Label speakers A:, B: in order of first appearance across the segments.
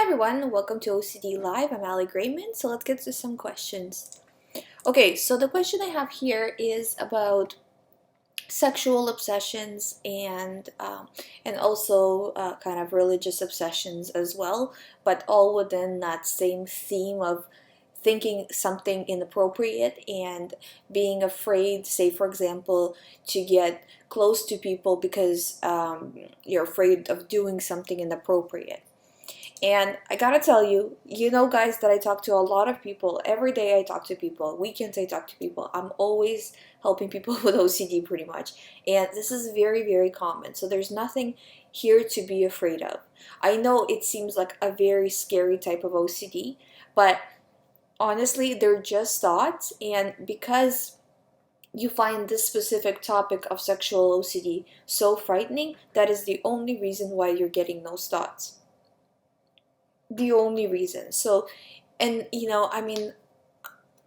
A: everyone, welcome to OCD Live. I'm Greymond, so let's get to some questions. Okay, so the question I have here is about sexual obsessions and also kind of religious obsessions as well, but all within that same theme of thinking something inappropriate and being afraid, say for example, to get close to people because you're afraid of doing something inappropriate. And I gotta tell you, guys, that I talk to a lot of people. Every day I talk to people. Weekends I talk to people. I'm always helping people with OCD pretty much. And this is very, very common. So there's nothing here to be afraid of. I know it seems like a very scary type of OCD, but honestly, they're just thoughts. And because you find this specific topic of sexual OCD so frightening, that is the only reason why you're getting those thoughts. The only reason. So, and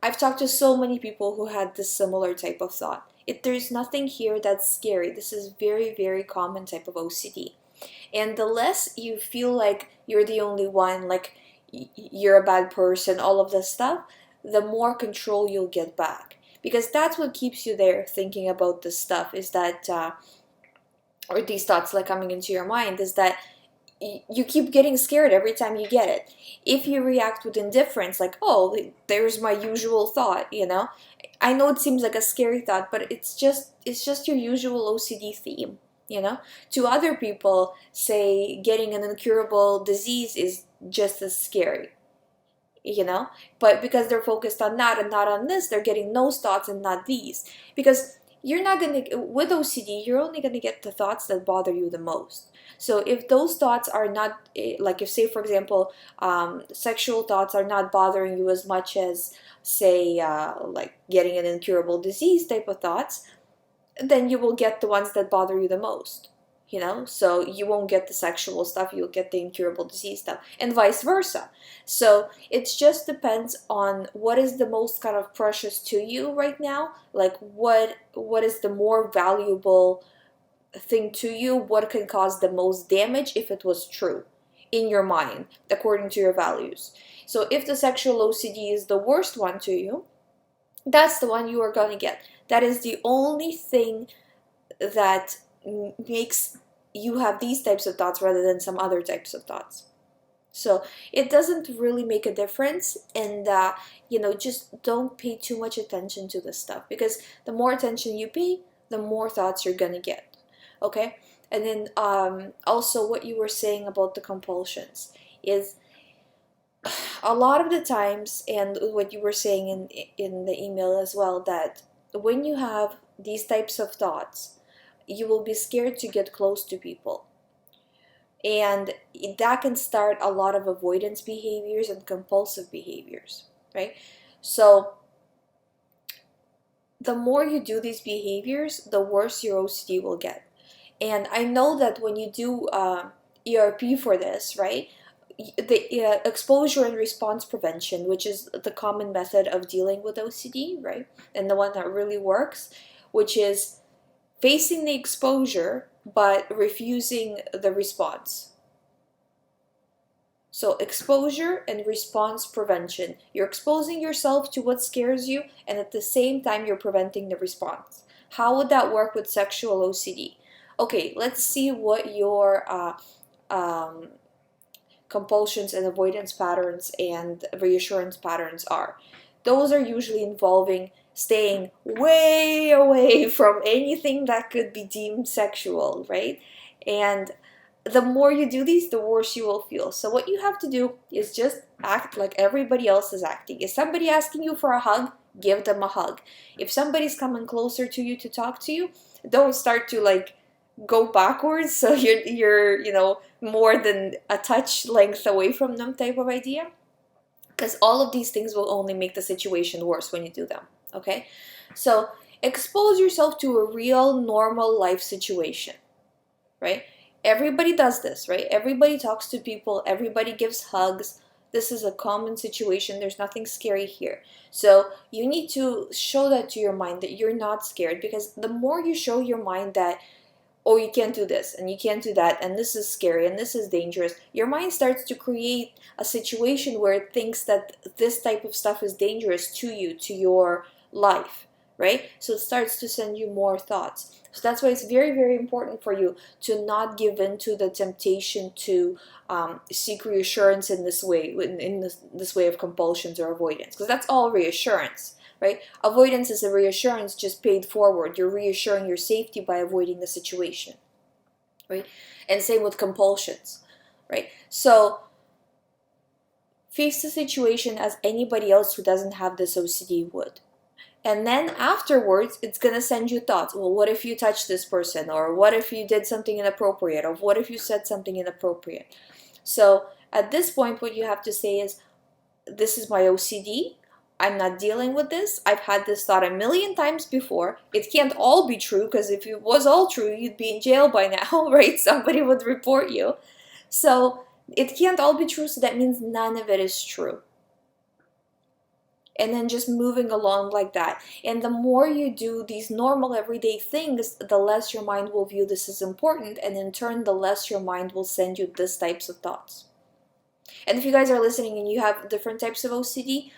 A: I've talked to so many people who had this similar type of thought. There's nothing here that's scary. This is very, very common type of OCD. And the less you feel like you're the only one, like you're a bad person, all of this stuff, the more control you'll get back. Because that's what keeps you there thinking about this stuff, is that, or these thoughts like coming into your mind, is that you keep getting scared every time you get it. If you react with indifference, like, oh, there's my usual thought, I know it seems like a scary thought, but it's just your usual OCD theme, To other people, say getting an incurable disease is just as scary, but because they're focused on that and not on this, they're getting those thoughts and not these. Because you're not going to, with OCD, you're only going to get the thoughts that bother you the most. So if those thoughts are not, like if say for example, sexual thoughts are not bothering you as much as say like getting an incurable disease type of thoughts, then you will get the ones that bother you the most. So you won't get the sexual stuff, you'll get the incurable disease stuff, and vice versa. So it just depends on what is the most kind of precious to you right now, like what is the more valuable thing to you, what can cause the most damage if it was true in your mind, according to your values. So if the sexual OCD is the worst one to you, that's the one you are going to get. That is the only thing that makes you have these types of thoughts rather than some other types of thoughts. So it doesn't really make a difference, and just don't pay too much attention to this stuff, because the more attention you pay, the more thoughts you're gonna get. Okay? And then also what you were saying about the compulsions is a lot of the times, and what you were saying in the email as well, that when you have these types of thoughts, you will be scared to get close to people. And that can start a lot of avoidance behaviors and compulsive behaviors, right? So the more you do these behaviors, the worse your OCD will get. And I know that when you do ERP for this, right, the exposure and response prevention, which is the common method of dealing with OCD, right, and the one that really works, which is facing the exposure but refusing the response. So exposure and response prevention. You're exposing yourself to what scares you, and at the same time you're preventing the response. How would that work with sexual OCD? Okay, let's see what your compulsions and avoidance patterns and reassurance patterns are. Those are usually involving staying way away from anything that could be deemed sexual, right? And the more you do these, the worse you will feel. So what you have to do is just act like everybody else is acting. Is somebody asking you for a hug? Give them a hug. If somebody's coming closer to you to talk to you, don't start to like go backwards so you're more than a touch length away from them type of idea. Because all of these things will only make the situation worse when you do them, okay? So expose yourself to a real normal life situation, right? Everybody does this, right? Everybody talks to people, everybody gives hugs. This is a common situation. There's nothing scary here. So you need to show that to your mind that you're not scared, because the more you show your mind that oh, you can't do this and you can't do that and this is scary and this is dangerous, your mind starts to create a situation where it thinks that this type of stuff is dangerous to you, to your life, right? So it starts to send you more thoughts. So that's why it's very, very important for you to not give in to the temptation to seek reassurance in this way, in this way of compulsions or avoidance, because that's all reassurance, right? Avoidance is a reassurance just paid forward. You're reassuring your safety by avoiding the situation, right? And same with compulsions, right? So face the situation as anybody else who doesn't have this OCD would. And then afterwards, it's going to send you thoughts. Well, what if you touch this person? Or what if you did something inappropriate? Or what if you said something inappropriate? So at this point, what you have to say is, this is my OCD. I'm not dealing with this. I've had this thought a million times before. It can't all be true, because if it was all true, you'd be in jail by now, right? Somebody would report you. So it can't all be true, so that means none of it is true. And then just moving along like that. And the more you do these normal everyday things, the less your mind will view this as important, and in turn, the less your mind will send you this types of thoughts. And if you guys are listening and you have different types of OCD,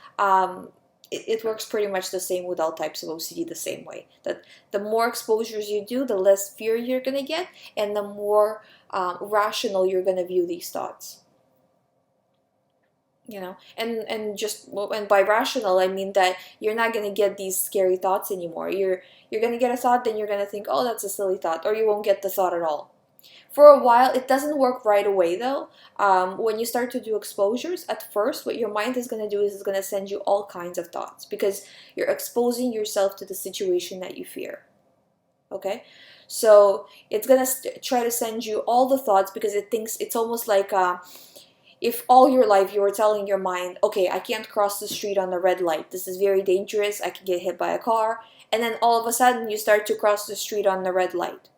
A: it works pretty much the same with all types of OCD the same way. That the more exposures you do, the less fear you're going to get, and the more rational you're going to view these thoughts. You know, and by rational, I mean that you're not going to get these scary thoughts anymore. You're going to get a thought, then you're going to think, oh, that's a silly thought, or you won't get the thought at all. For a while, it doesn't work right away though. When you start to do exposures, at first, what your mind is going to do is it's going to send you all kinds of thoughts, because you're exposing yourself to the situation that you fear. Okay? So it's going to try to send you all the thoughts, because it thinks it's almost like if all your life you were telling your mind, okay, I can't cross the street on the red light. This is very dangerous. I could get hit by a car. And then all of a sudden you start to cross the street on the red light.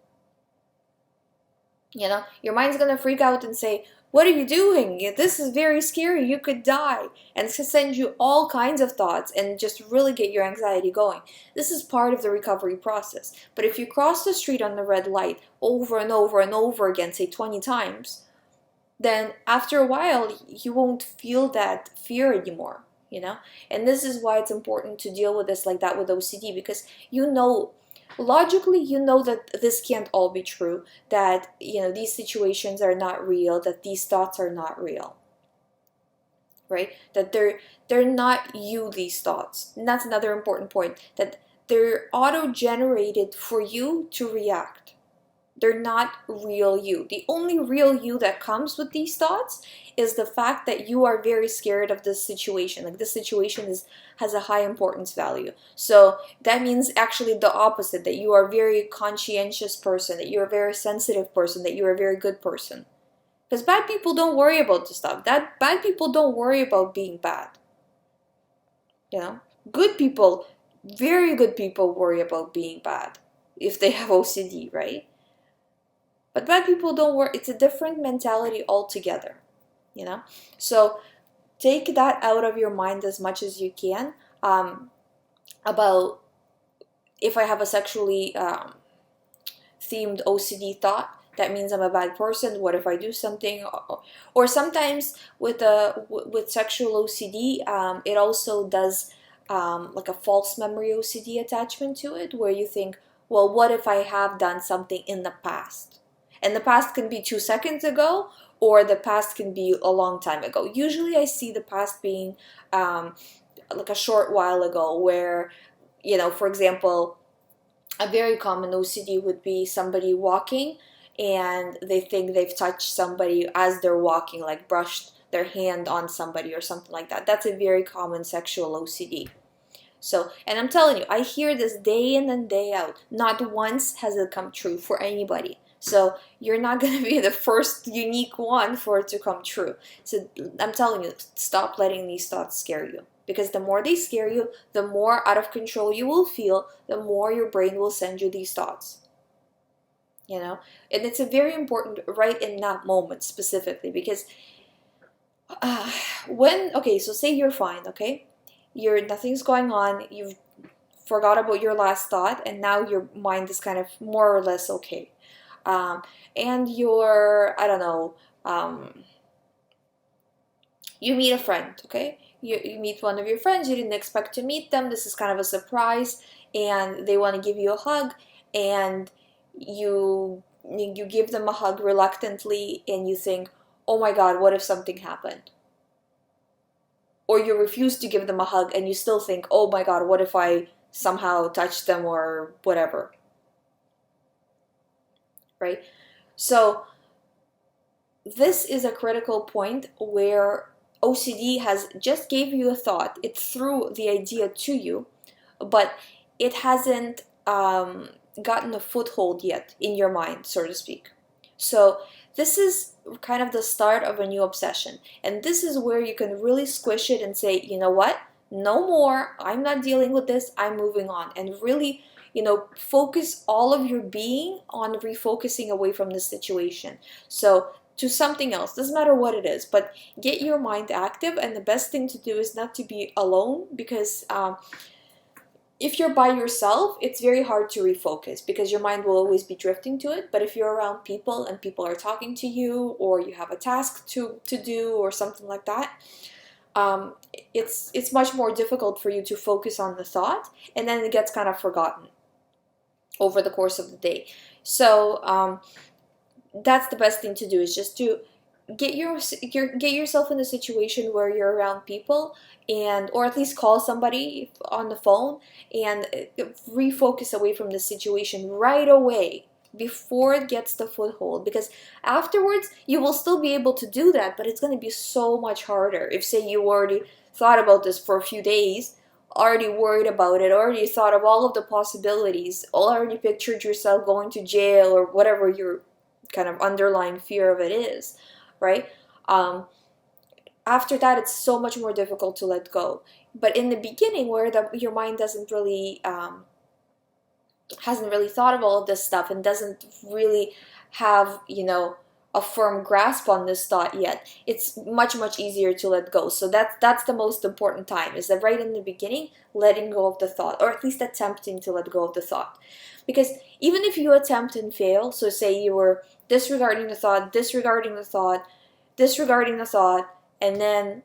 A: You know, your mind's going to freak out and say, what are you doing? This is very scary. You could die. And it's going to send you all kinds of thoughts and just really get your anxiety going. This is part of the recovery process. But if you cross the street on the red light over and over and over again, say 20 times, then after a while, you won't feel that fear anymore, you know? And this is why it's important to deal with this like that with OCD, because you know, logically, you know that this can't all be true, that, you know, these situations are not real, that these thoughts are not real, right? That they're not you, these thoughts. And that's another important point, that they're auto-generated for you to react. They're not real you. The only real you that comes with these thoughts is the fact that you are very scared of this situation. Like, this situation has a high importance value. So that means actually the opposite, that you are a very conscientious person, that you're a very sensitive person, that you're a very good person. Because bad people don't worry about this stuff. Bad people don't worry about being bad. You know? Good people, very good people worry about being bad if they have OCD, right? But bad people don't worry. It's a different mentality altogether, you know? So take that out of your mind as much as you can, about if I have a sexually themed OCD thought, that means I'm a bad person. What if I do something? Or sometimes with sexual OCD, it also does like a false memory OCD attachment to it, where you think, well, what if I have done something in the past? And the past can be 2 seconds ago, or the past can be a long time ago. Usually I see the past being like a short while ago, where, you know, for example, a very common OCD would be somebody walking and they think they've touched somebody as they're walking, like brushed their hand on somebody or something like that. That's a very common sexual OCD. So, and I'm telling you, I hear this day in and day out. Not once has it come true for anybody. So you're not going to be the first unique one for it to come true. So I'm telling you, stop letting these thoughts scare you. Because the more they scare you, the more out of control you will feel, the more your brain will send you these thoughts. You know? And it's a very important right in that moment specifically. Because okay, so say you're fine, okay? Nothing's going on, you've forgot about your last thought, and now your mind is kind of more or less okay. and you're, I don't know, you meet a friend, okay? You meet one of your friends, you didn't expect to meet them, this is kind of a surprise, and they want to give you a hug, and you give them a hug reluctantly, and you think, oh my god, what if something happened? Or you refuse to give them a hug, and you still think, oh my god, what if I somehow touch them or whatever, right? So this is a critical point where OCD has just gave you a thought, it threw the idea to you, but it hasn't gotten a foothold yet in your mind, so to speak. So this is kind of the start of a new obsession, and this is where you can really squish it and say, you know what, no more, I'm not dealing with this, I'm moving on, and really, focus all of your being on refocusing away from this situation. So to something else, doesn't matter what it is, but get your mind active. And the best thing to do is not to be alone, because if you're by yourself, it's very hard to refocus because your mind will always be drifting to it. But if you're around people and people are talking to you, or you have a task to do or something like that, it's much more difficult for you to focus on the thought, and then it gets kind of forgotten over the course of the day. So that's the best thing to do, is just to get yourself in a situation where you're around people, and or at least call somebody on the phone and refocus away from the situation right away before it gets the foothold, because afterwards you will still be able to do that, but it's going to be so much harder. If, say, you already thought about this for a few days, already worried about it, already thought of all of the possibilities, already pictured yourself going to jail or whatever your kind of underlying fear of it is, right? After that, it's so much more difficult to let go. But in the beginning, where your mind doesn't really hasn't really thought of all of this stuff and doesn't really have a firm grasp on this thought yet, it's much easier to let go. So that's the most important time, is that right in the beginning, letting go of the thought, or at least attempting to let go of the thought. Because even if you attempt and fail, so say you were disregarding the thought, and then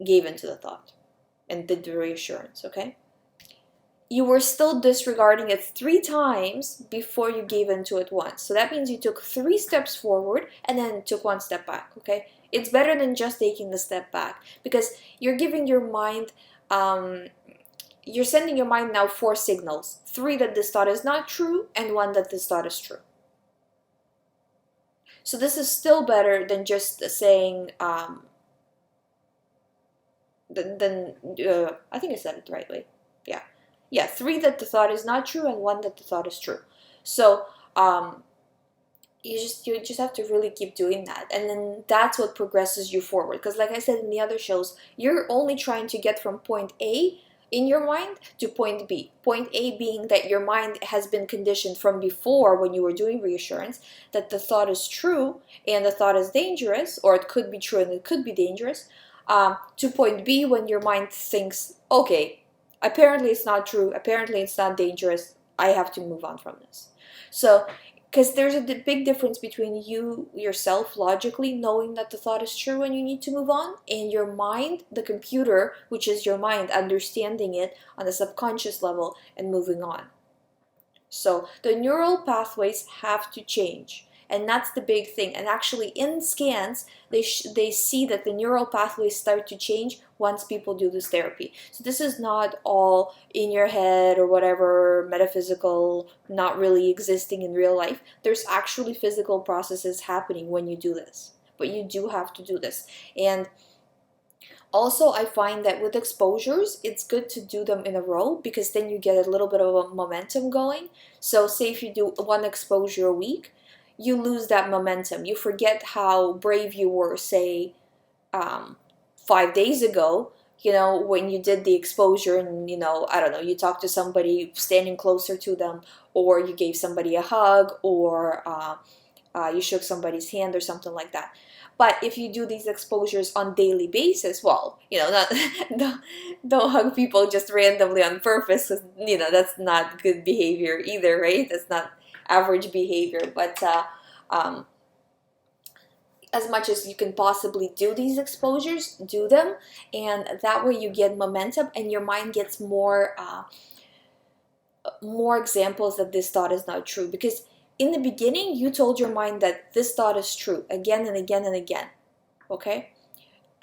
A: gave into the thought and did the reassurance, okay? You were still disregarding it 3 times before you gave into it once. So that means you took 3 steps forward and then took 1 step back, okay? It's better than just taking the step back, because you're giving your mind, you're sending your mind now 4 signals. 3 that this thought is not true, and 1 that this thought is true. So this is still better than just saying, I think I said it the right way. Yeah, 3 that the thought is not true, and 1 that the thought is true. So you just have to really keep doing that, and then that's what progresses you forward. Because like I said in the other shows, you're only trying to get from point A in your mind to point B. Point A being that your mind has been conditioned from before, when you were doing reassurance, that the thought is true and the thought is dangerous, or it could be true and it could be dangerous, to point B, when your mind thinks, okay, apparently it's not true, apparently it's not dangerous, I have to move on from this. So, because there's a big difference between you yourself logically knowing that the thought is true and you need to move on, and your mind, the computer, which is your mind, understanding it on a subconscious level and moving on. So the neural pathways have to change, and that's the big thing. And actually in scans, they see that the neural pathways start to change once people do this therapy. So this is not all in your head or whatever, metaphysical, not really existing in real life. There's actually physical processes happening when you do this. But you do have to do this. And also, I find that with exposures, it's good to do them in a row, because then you get a little bit of a momentum going. So say if you do 1 exposure a week, you lose that momentum. You forget how brave you were, say, 5 days ago, when you did the exposure, and, I don't know, you talked to somebody standing closer to them, or you gave somebody a hug, or you shook somebody's hand or something like that. But if you do these exposures on daily basis, well, don't hug people just randomly on purpose, because, that's not good behavior either, right? That's not average behavior. But as much as you can possibly do these exposures, do them, and that way you get momentum and your mind gets more examples that this thought is not true. Because in the beginning, you told your mind that this thought is true again and again and again, okay?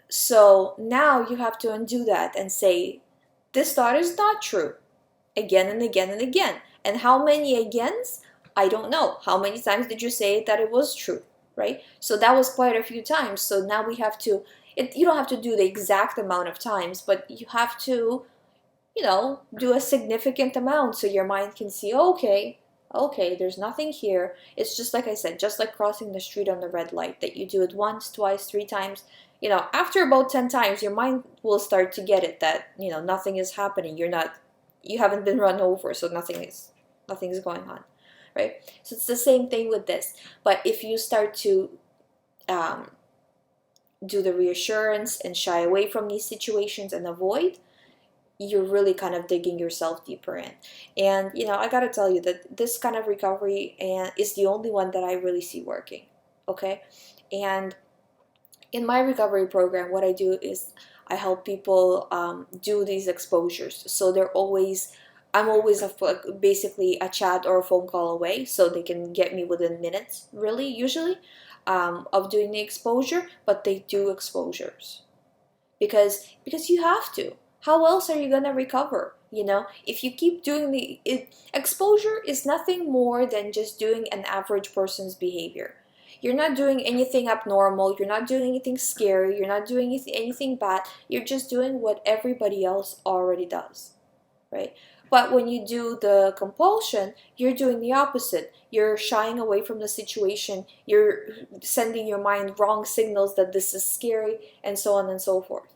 A: So now you have to undo that and say, this thought is not true, again and again and again. And how many agains? I don't know. How many times did you say that it was true, right? So that was quite a few times. So now we have to, you don't have to do the exact amount of times, but you have to, do a significant amount so your mind can see, okay, there's nothing here. It's just like I said, just like crossing the street on the red light, that you do it once, twice, 3 times. After about 10 times, your mind will start to get it that, nothing is happening. You haven't been run over, so nothing's going on, right? So it's the same thing with this. But if you start to do the reassurance and shy away from these situations and avoid, you're really kind of digging yourself deeper in. And, I got to tell you that this kind of recovery is the only one that I really see working, okay? And in my recovery program, what I do is I help people do these exposures. So I'm always basically a chat or a phone call away, so they can get me within minutes, really, usually, of doing the exposure. But they do exposures because you have to. How else are you gonna recover? If you keep doing exposure is nothing more than just doing an average person's behavior. You're not doing anything abnormal. You're not doing anything scary. You're not doing anything bad. You're just doing what everybody else already does, right? But when you do the compulsion, you're doing the opposite. You're shying away from the situation. You're sending your mind wrong signals that this is scary, and so on and so forth.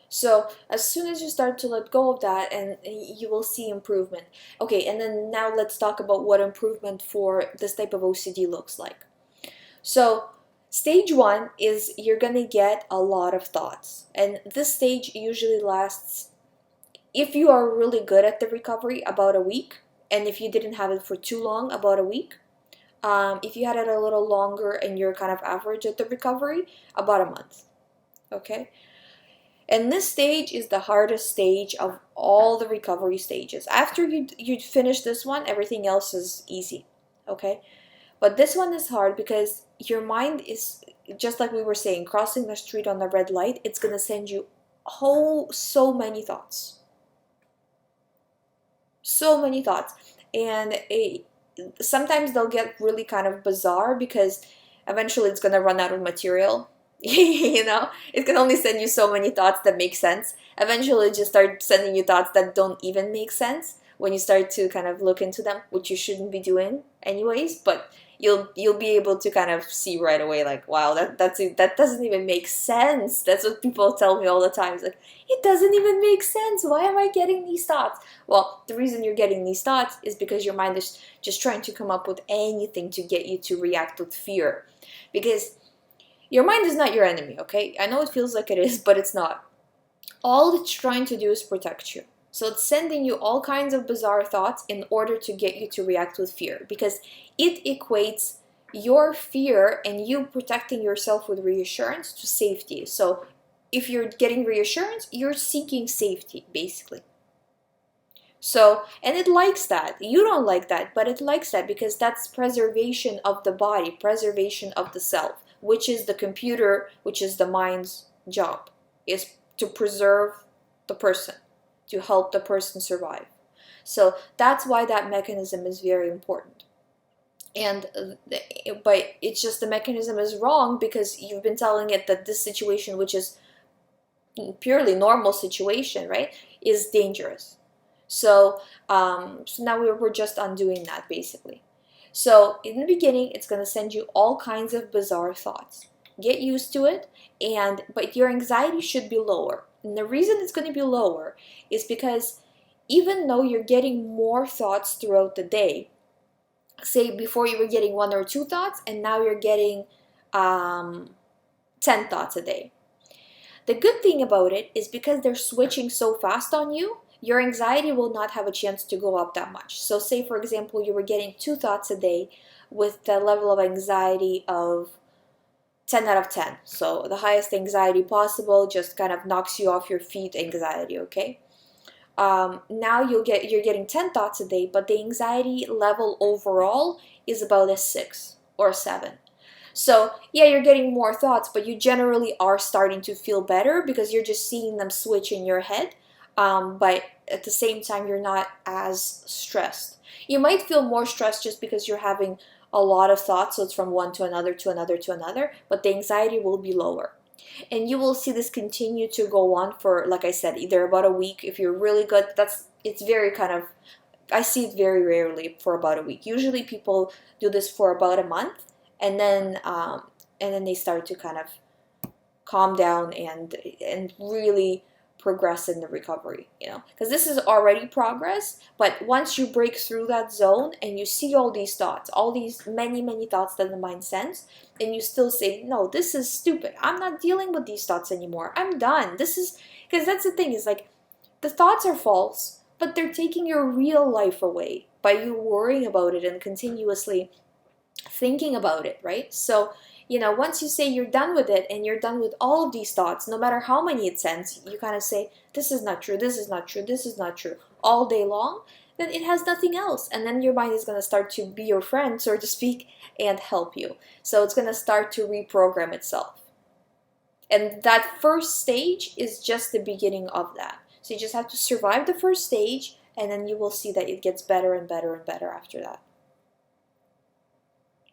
A: So as soon as you start to let go of that, and you will see improvement. Okay, and then now let's talk about what improvement for this type of OCD looks like. So stage 1 is you're gonna get a lot of thoughts, and this stage usually lasts, if you are really good at the recovery, about a week, and if you didn't have it for too long, about a week. If you had it a little longer and you're kind of average at the recovery, about a month, okay? And this stage is the hardest stage of all the recovery stages. After you finish this one, everything else is easy, okay? But this one is hard because your mind is, just like we were saying, crossing the street on the red light, it's going to send you so many thoughts. So many thoughts. And sometimes they'll get really kind of bizarre because eventually it's going to run out of material. It can only send you so many thoughts that make sense. Eventually it just start sending you thoughts that don't even make sense when you start to kind of look into them, which you shouldn't be doing anyways, but you'll be able to kind of see right away, like, wow, that doesn't even make sense. That's what people tell me all the time. It's like, it doesn't even make sense. Why am I getting these thoughts? Well, the reason you're getting these thoughts is because your mind is just trying to come up with anything to get you to react with fear. Because your mind is not your enemy, okay? I know it feels like it is, but it's not. All it's trying to do is protect you. So it's sending you all kinds of bizarre thoughts in order to get you to react with fear, because it equates your fear and you protecting yourself with reassurance to safety. So if you're getting reassurance, you're seeking safety, basically. So, and it likes that. You don't like that, but it likes that because that's preservation of the body, preservation of the self, which is the computer, which is the mind's job, is to preserve the person, to help the person survive. So that's why that mechanism is very important. But it's just the mechanism is wrong because you've been telling it that this situation, which is purely normal situation, right, is dangerous. So, so now we're just undoing that, basically. So in the beginning, it's going to send you all kinds of bizarre thoughts. Get used to it, but your anxiety should be lower. And the reason it's going to be lower is because even though you're getting more thoughts throughout the day, say before you were getting 1 or 2 thoughts, and now you're getting 10 thoughts a day. The good thing about it is because they're switching so fast on you, your anxiety will not have a chance to go up that much. So say, for example, you were getting 2 thoughts a day with the level of anxiety of 10 out of 10. So the highest anxiety possible, just kind of knocks you off your feet anxiety, okay? Now you're getting 10 thoughts a day, but the anxiety level overall is about a 6 or a 7. So yeah, you're getting more thoughts, but you generally are starting to feel better because you're just seeing them switch in your head. But at the same time, you're not as stressed. You might feel more stressed just because you're having a lot of thoughts, so it's from one to another to another to another, but the anxiety will be lower. And you will see this continue to go on for, like I said, either about a week. If you're really good, it's very kind of, I see it very rarely for about a week. Usually people do this for about a month, and then they start to kind of calm down and really progress in the recovery, because this is already progress. But once you break through that zone and you see all these thoughts, all these many thoughts that the mind sends, and you still say, no, this is stupid, I'm not dealing with these thoughts anymore, I'm done, this is, because that's the thing, is like, the thoughts are false, but they're taking your real life away by you worrying about it and continuously thinking about it, right? So once you say you're done with it and you're done with all of these thoughts, no matter how many it sends, you kind of say, this is not true, this is not true, this is not true, all day long, then it has nothing else. And then your mind is going to start to be your friend, so to speak, and help you. So it's going to start to reprogram itself. And that first stage is just the beginning of that. So you just have to survive the first stage, and then you will see that it gets better and better and better after that.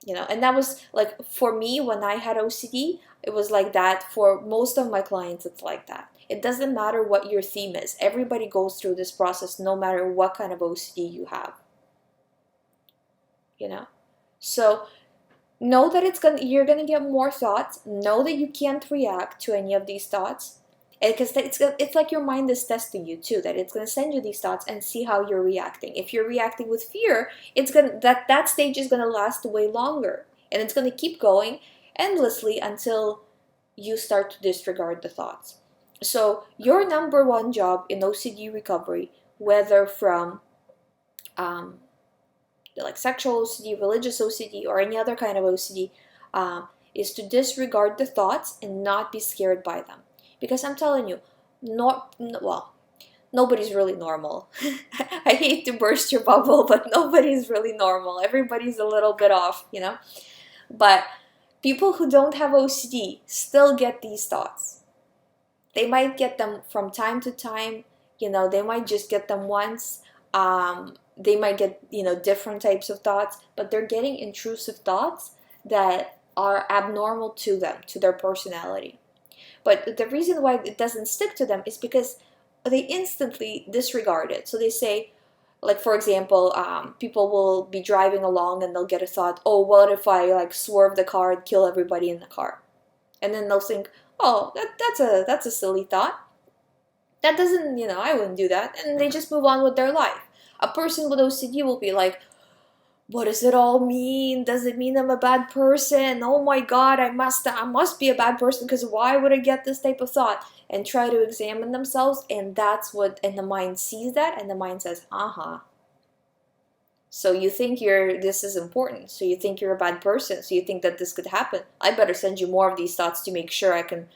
A: And that was like, for me, when I had OCD, it was like that. For most of my clients, it's like that. It doesn't matter what your theme is. Everybody goes through this process no matter what kind of OCD you have. So know that you're gonna get more thoughts. Know that you can't react to any of these thoughts, because it's like your mind is testing you too, that it's going to send you these thoughts and see how you're reacting. If you're reacting with fear, that stage is going to last way longer, and it's going to keep going endlessly until you start to disregard the thoughts. So your number one job in OCD recovery, whether from like sexual OCD, religious OCD, or any other kind of OCD, is to disregard the thoughts and not be scared by them. Because I'm telling you, nobody's really normal. I hate to burst your bubble, but nobody's really normal. Everybody's a little bit off, But people who don't have OCD still get these thoughts. They might get them from time to time, they might just get them once. They might get, different types of thoughts, but they're getting intrusive thoughts that are abnormal to them, to their personality. But the reason why it doesn't stick to them is because they instantly disregard it. So they say, like, for example, people will be driving along and they'll get a thought, oh, what if I like swerve the car and kill everybody in the car? And then they'll think, oh, that's a silly thought. That doesn't, I wouldn't do that. And they just move on with their life. A person with OCD will be like, what does it all mean? Does it mean I'm a bad person? Oh my God, I must be a bad person, because why would I get this type of thought? And try to examine themselves, and and the mind sees that, and the mind says, so you think this is important, so you think you're a bad person, so you think that this could happen. I better send you more of these thoughts to make sure I can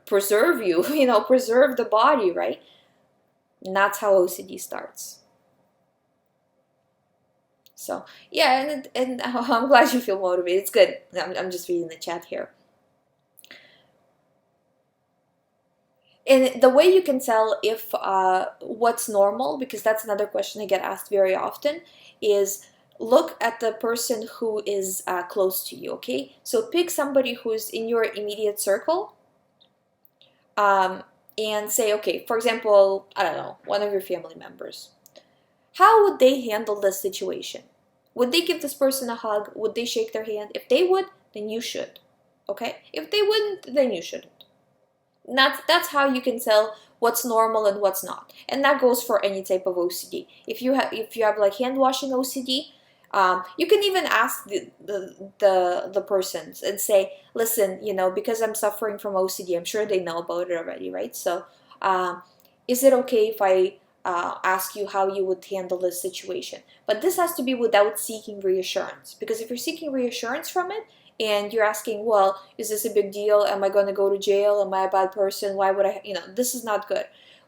A: preserve you, preserve the body, right? And that's how OCD starts. So yeah, and I'm glad you feel motivated. It's good. I'm just reading the chat here. And the way you can tell if what's normal, because that's another question I get asked very often, is look at the person who is close to you, okay? So pick somebody who's in your immediate circle, and say, okay, for example, I don't know, one of your family members. How would they handle this situation? Would they give this person a hug? Would they shake their hand? If they would, then you should, okay? If they wouldn't, then you shouldn't. And that's how you can tell what's normal and what's not. And that goes for any type of OCD. If you have like hand washing OCD, you can even ask the persons and say, listen, because I'm suffering from OCD, I'm sure they know about it already, right? So is it okay if I ask you how you would handle this situation. But this has to be without seeking reassurance, because if you're seeking reassurance from it and you're asking, well, is this a big deal? Am I going to go to jail? Am I a bad person? Why would I, this is not good.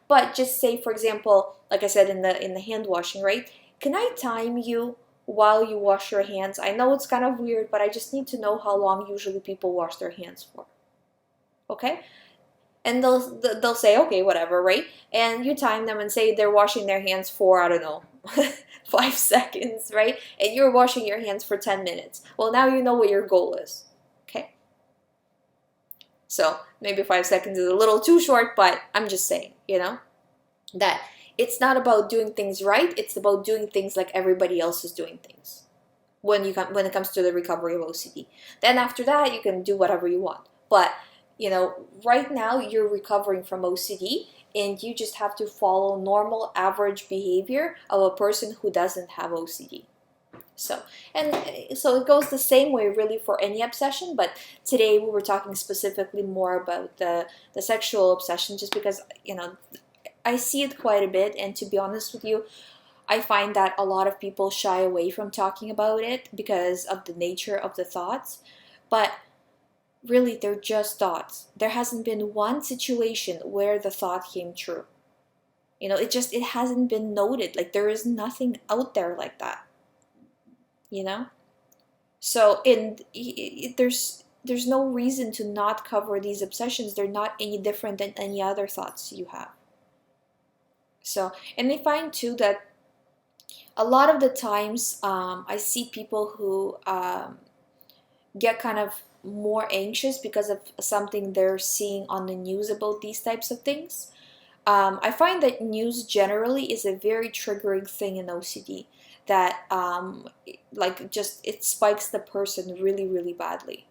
A: But just say, for example, like I said in the hand washing, right? Can I time you while you wash your hands? I know it's kind of weird, but I just need to know how long usually people wash their hands for. Okay? And they'll say, okay, whatever, right? And you time them and say they're washing their hands for, I don't know, 5 seconds, right? And you're washing your hands for 10 minutes. Well, now you know what your goal is, okay? So maybe 5 seconds is a little too short, but I'm just saying, that it's not about doing things right. It's about doing things like everybody else is doing things when it comes to the recovery of OCD. Then after that, you can do whatever you want. But right now you're recovering from OCD and you just have to follow normal average behavior of a person who doesn't have OCD. So it goes the same way really for any obsession, but today we were talking specifically more about the sexual obsession, just because, I see it quite a bit, and to be honest with you, I find that a lot of people shy away from talking about it because of the nature of the thoughts. But really, they're just thoughts. There hasn't been one situation where the thought came true. It hasn't been noted. Like, there is nothing out there like that. So there's no reason to not cover these obsessions. They're not any different than any other thoughts you have. So, and I find too that a lot of the times I see people who get kind of more anxious because of something they're seeing on the news about these types of things. I find that news generally is a very triggering thing in OCD, that it spikes the person really, really badly,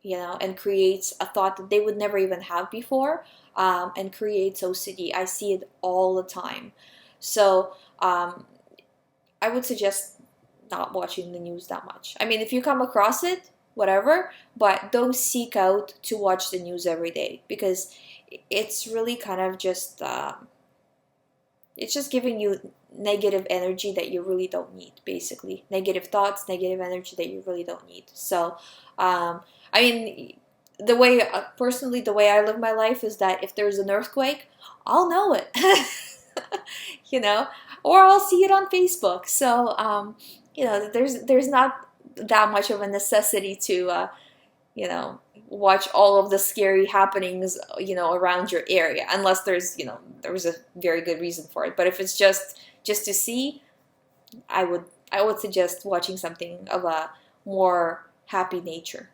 A: and creates a thought that they would never even have before, and creates OCD. I see it all the time. So I would suggest not watching the news that much. I mean, if you come across it, whatever, but don't seek out to watch the news every day, because it's really kind of just it's just giving you negative energy that you really don't need, basically. Negative thoughts, negative energy that you really don't need. So I mean, personally, the way I live my life is that if there's an earthquake, I'll know it. Or I'll see it on Facebook. So there's not that much of a necessity to watch all of the scary happenings around your area, unless there's a very good reason for it. But if it's just to see, I would suggest watching something of a more happy nature.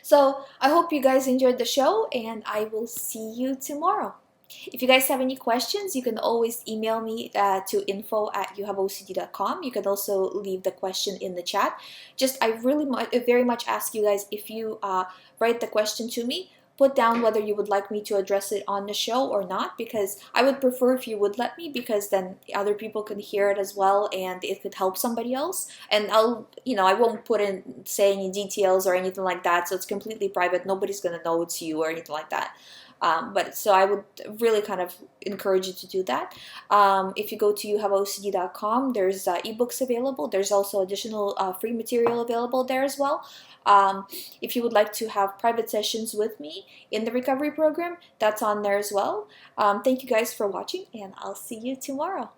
A: So I hope you guys enjoyed the show, and I will see you tomorrow. If you guys have any questions, you can always email me to info@youhaveocd.com. You can also leave the question in the chat. I very much ask you guys, if you write the question to me, put down whether you would like me to address it on the show or not, because I would prefer if you would let me, because then other people can hear it as well and it could help somebody else. And I won't say any details or anything like that, so it's completely private. Nobody's gonna know it's you or anything like that. But so I would really kind of encourage you to do that. If you go to youhaveocd.com, there's ebooks available. There's also additional free material available there as well. If you would like to have private sessions with me in the recovery program, that's on there as well. Thank you guys for watching, and I'll see you tomorrow.